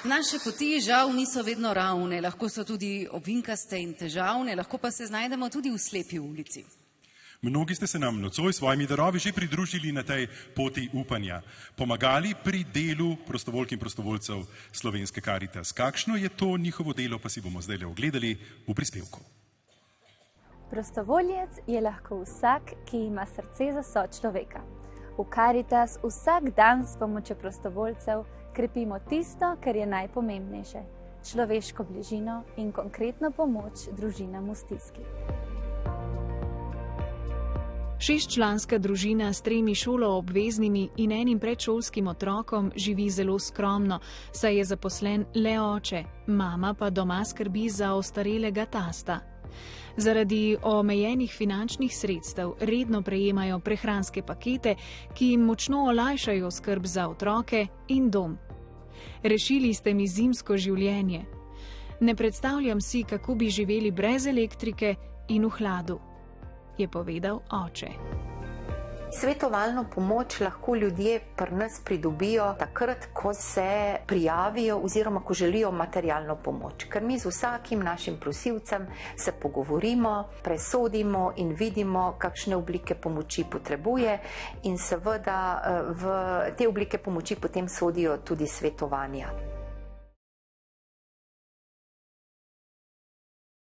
Naše poti žal niso vedno ravne, lahko so tudi ovinkaste in težavne, lahko pa se znajdemo tudi v slepi ulici. Mnogi ste se nam nocoj s svojimi darovi že pridružili na tej poti upanja, pomagali pri delu prostovoljk in prostovoljcev Slovenske Karitas. Kakšno je to njihovo delo, pa si bomo zdaj ogledali v prispevku. Prostovoljec je lahko vsak, ki ima srce za sočloveka. V Karitas vsak dan s pomočjo prostovoljcev krepimo tisto, kar je najpomembnejše, človeško bližino in konkretno pomoč družinam v stiski. 6-članska družina s 3 šoloobveznimi in 1 predšolskim otrokom živi zelo skromno, saj je zaposlen le oče, mama pa doma skrbi za ostarelega tasta. Zaradi omejenih finančnih sredstev redno prejemajo prehranske pakete, ki jim močno olajšajo skrb za otroke in dom. Rešili ste mi zimsko življenje. Ne predstavljam si, kako bi živeli brez elektrike in v hladu, je povedal oče. Svetovalno pomoč lahko ljudje pri nas pridobijo takrat, ko se prijavijo oziroma ko želijo materialno pomoč. Ker mi z vsakim našim prosilcem se pogovorimo, presodimo in vidimo, kakšne oblike pomoči potrebuje in seveda v te oblike pomoči potem sodijo tudi svetovanja.